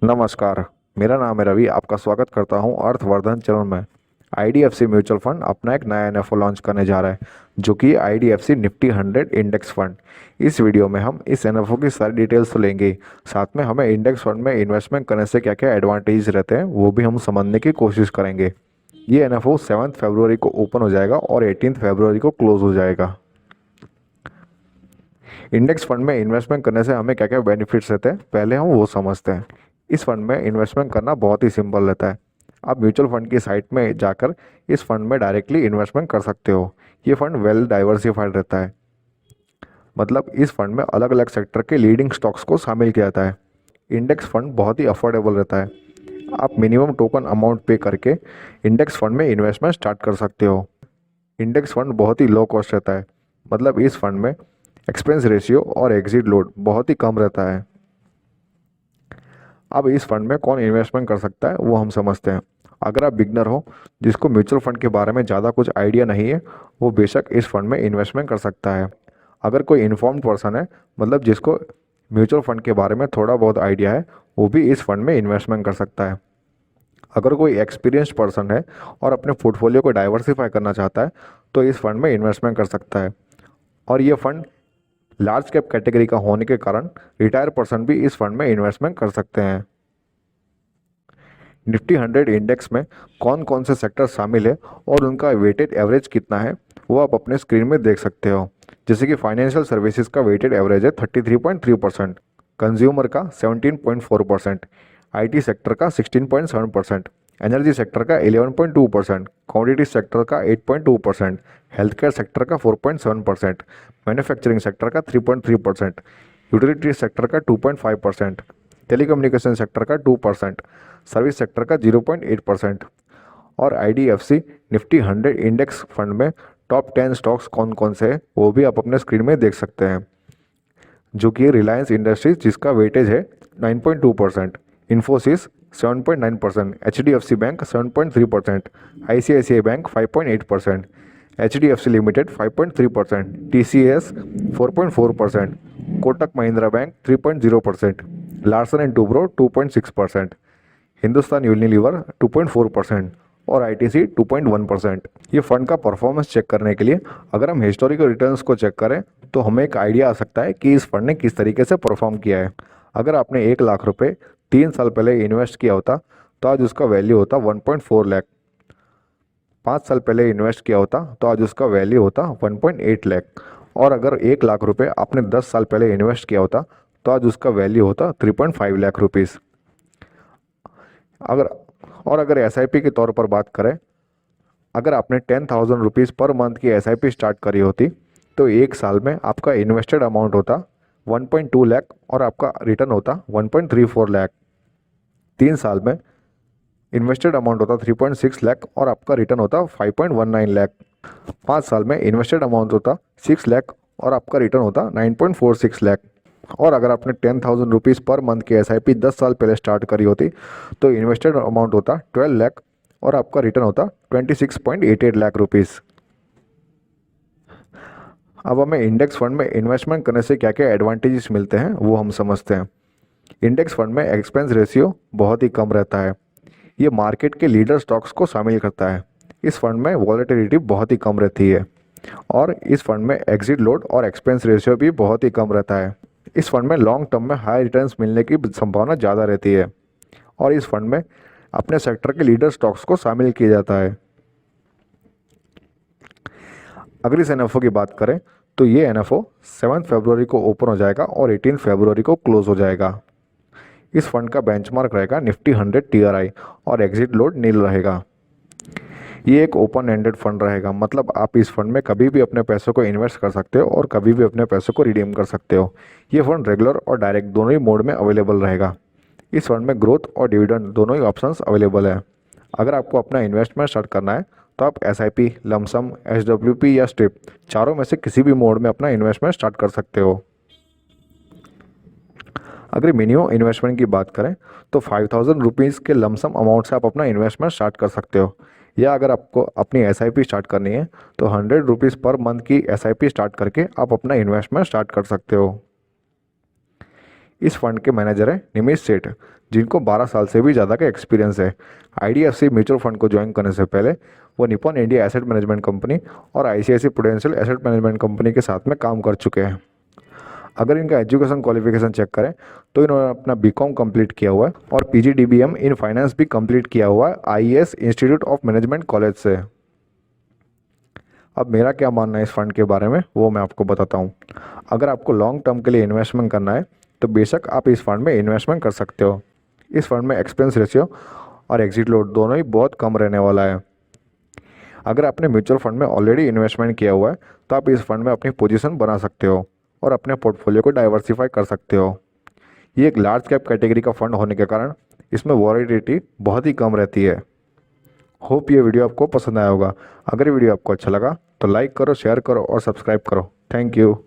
नमस्कार। मेरा नाम है रवि। आपका स्वागत करता हूं अर्थवर्धन चैनल में। आईडीएफसी म्यूचुअल फंड अपना एक नया एनएफओ लॉन्च करने जा रहा है, जो कि आईडीएफसी निफ्टी 100 इंडेक्स फंड। इस वीडियो में हम इस एनएफओ की सारी डिटेल्स तो लेंगे, साथ में हमें इंडेक्स फंड में इन्वेस्टमेंट करने से क्या क्या एडवांटेज रहते हैं वो भी हम समझने की कोशिश करेंगे। ये एनएफओ 7 फरवरी को ओपन हो जाएगा और 18 फरवरी को क्लोज हो जाएगा। इंडेक्स फंड में इन्वेस्टमेंट करने से हमें क्या क्या बेनिफिट्स रहते हैं, पहले हम वो समझते हैं। इस फंड में इन्वेस्टमेंट करना बहुत ही सिंपल रहता है। आप म्यूचुअल फंड की साइट में जाकर इस फंड में डायरेक्टली इन्वेस्टमेंट कर सकते हो। ये फंड वेल डाइवर्सिफाइड रहता है, मतलब इस फंड में अलग अलग सेक्टर के लीडिंग स्टॉक्स को शामिल किया जाता है। इंडेक्स फंड बहुत ही अफोर्डेबल रहता है। आप मिनिमम टोकन अमाउंट पे करके इंडेक्स फंड में इन्वेस्टमेंट स्टार्ट कर सकते हो। इंडेक्स फंड बहुत ही लो कॉस्ट रहता है, मतलब इस फंड में एक्सपेंस रेशियो और एग्जिट लोड बहुत ही कम रहता है। अब इस फंड में कौन इन्वेस्टमेंट कर सकता है वो हम समझते हैं। अगर आप बिगनर हो, जिसको म्यूचुअल फंड के बारे में ज़्यादा कुछ आइडिया नहीं है, वो बेशक इस फंड में इन्वेस्टमेंट कर सकता है। अगर कोई इन्फॉर्म्ड पर्सन है, मतलब जिसको म्यूचुअल फंड के बारे में थोड़ा बहुत आइडिया है, वो भी इस फंड में इन्वेस्टमेंट कर सकता है। अगर कोई एक्सपीरियंस्ड पर्सन है और अपने पोर्टफोलियो को डाइवर्सिफाई करना चाहता है, तो इस फंड में इन्वेस्टमेंट कर सकता है। और ये फंड लार्ज कैप कैटेगरी का होने के कारण रिटायर पर्सन भी इस फंड में इन्वेस्टमेंट कर सकते हैं। निफ्टी 100 इंडेक्स में कौन कौन से सेक्टर शामिल है और उनका वेटेड एवरेज कितना है, वो आप अपने स्क्रीन में देख सकते हो। जैसे कि फाइनेंशियल सर्विसेज का वेटेड एवरेज है 33.3%, कंज्यूमर का 17.4%, आईटी सेक्टर का 16.7%, एनर्जी सेक्टर का 11.2%, कमोडिटी सेक्टर का 8.2%, हेल्थ केयर सेक्टर का 4.7%, मैन्युफैक्चरिंग सेक्टर का 3.3%, यूटिलिटी सेक्टर का 2.5%, टेलीकम्युनिकेशन सेक्टर का 2%, सर्विस सेक्टर का 0.8%। और आईडीएफसी निफ्टी 100 इंडेक्स फंड में टॉप 10 स्टॉक्स कौन कौन से हैं वो भी आप अपने स्क्रीन में देख सकते हैं। जो कि रिलायंस इंडस्ट्रीज, जिसका वेटेज है 9.2%, Infosys 7.9%, HDFC bank 7.3%, ICICI bank 5.8%, HDFC limited 5.3%, TCS 4.4%, Kotak Mahindra bank 3.0%, Larsen and Toubro 2.6%, Hindustan Unilever 2.4% और आईटीसी 2.1%। ये फंड का परफॉर्मेंस चेक करने के लिए अगर हम हिस्टोरिकल रिटर्न्स को चेक करें तो हमें एक आइडिया आ सकता है कि इस फंड ने किस तरीके से परफॉर्म किया है। अगर आपने 1 लाख रुपए 3 साल पहले इन्वेस्ट किया होता तो आज उसका वैल्यू होता 1.4 लाख। 5 साल पहले इन्वेस्ट किया होता तो आज उसका वैल्यू होता 1.8 लाख। और अगर 1 लाख रुपए आपने 10 साल पहले इन्वेस्ट किया होता तो आज उसका वैल्यू होता 3.5 लाख रुपीज़। अगर अगर एसआईपी के तौर पर बात करें, अगर आपने 10,000 रुपीज़ पर मंथ की एसआईपी स्टार्ट करी होती तो 1 साल में आपका इन्वेस्टेड अमाउंट होता 1.2 लाख और आपका रिटर्न होता 1.34 लाख। 3 साल में इन्वेस्टेड अमाउंट होता 3.6 लाख और आपका रिटर्न होता 5.19 लाख। 5 साल में इन्वेस्टेड अमाउंट होता 6 लाख और आपका रिटर्न होता 9.46 लाख। और अगर आपने 10,000 रुपीज़ पर मंथ की एसआईपी 10 साल पहले स्टार्ट करी होती तो इन्वेस्टेड अमाउंट होता 12 लाख और आपका रिटर्न होता 26.88 लाख रुपीज़। अब हमें इंडेक्स फंड में इन्वेस्टमेंट करने से क्या क्या एडवांटेजेस मिलते हैं वो हम समझते हैं। इंडेक्स फंड में एक्सपेंस रेशियो बहुत ही कम रहता है। ये मार्केट के लीडर स्टॉक्स को शामिल करता है। इस फंड में वॉलेटिलिटी बहुत ही कम रहती है और इस फंड में एग्जिट लोड और एक्सपेंस रेशियो भी बहुत ही कम रहता है। इस फंड में लॉन्ग टर्म में हाई रिटर्न्स मिलने की संभावना ज़्यादा रहती है और इस फंड में अपने सेक्टर के लीडर स्टॉक्स को शामिल किया जाता है। अगर इस एनएफओ की बात करें तो ये एनएफओ 7 फरवरी को ओपन हो जाएगा और 18 फरवरी को क्लोज हो जाएगा। इस फंड का बेंचमार्क रहेगा निफ्टी 100 टीआरआई और एग्जिट लोड नील रहेगा। ये एक ओपन एंडेड फंड रहेगा, मतलब आप इस फंड में कभी भी अपने पैसों को इन्वेस्ट कर सकते हो और कभी भी अपने पैसों को रिडीम कर सकते हो। ये फंड रेगुलर और डायरेक्ट दोनों ही मोड में अवेलेबल रहेगा। इस फंड में ग्रोथ और डिविडेंड दोनों ही ऑप्शंस अवेलेबल है। अगर आपको अपना इन्वेस्टमेंट स्टार्ट करना है तो आप एसआईपी, लमसम, एसडब्ल्यूपी या स्ट्रिप चारों में से किसी भी मोड में अपना इन्वेस्टमेंट स्टार्ट कर सकते हो। अगर मिनिमम इन्वेस्टमेंट की बात करें तो 5,000 रुपीज़ के लमसम अमाउंट से आप अपना इन्वेस्टमेंट स्टार्ट कर सकते हो, या अगर आपको अपनी एसआईपी स्टार्ट करनी है तो 100 रुपीज़ पर मंथ की एसआईपी स्टार्ट करके आप अपना इन्वेस्टमेंट स्टार्ट कर सकते हो। इस फंड के मैनेजर हैं निमिष सेठ, जिनको 12 साल से भी ज़्यादा का एक्सपीरियंस है। IDFC म्यूचुअल फंड को ज्वाइन करने से पहले वो Nippon India asset management company और ICICI prudential asset management company के साथ में काम कर चुके हैं। अगर इनका एजुकेशन क्वालिफिकेशन चेक करें तो इन्होंने अपना BCom कंप्लीट किया हुआ है और PGDBM इन फाइनेंस भी कंप्लीट किया हुआ है IES institute of management college से। अब मेरा क्या मानना है इस फंड के बारे में वो मैं आपको बताता हूँ। अगर आपको लॉन्ग टर्म के लिए इन्वेस्टमेंट करना है तो बेशक आप इस फंड में इन्वेस्टमेंट कर सकते हो। इस फंड में एक्सपेंस रेशियो और एग्जिट लोड दोनों ही बहुत कम रहने वाला है। अगर आपने म्यूचुअल फंड में ऑलरेडी इन्वेस्टमेंट किया हुआ है तो आप इस फंड में अपनी पोजीशन बना सकते हो और अपने पोर्टफोलियो को डाइवर्सिफाई कर सकते हो। ये एक लार्ज कैप कैटेगरी का फंड होने के कारण इसमें वॉलेटिलिटी बहुत ही कम रहती है। होप ये वीडियो आपको पसंद आया होगा। अगर ये वीडियो आपको अच्छा लगा तो लाइक करो, शेयर करो और सब्सक्राइब करो। Thank you.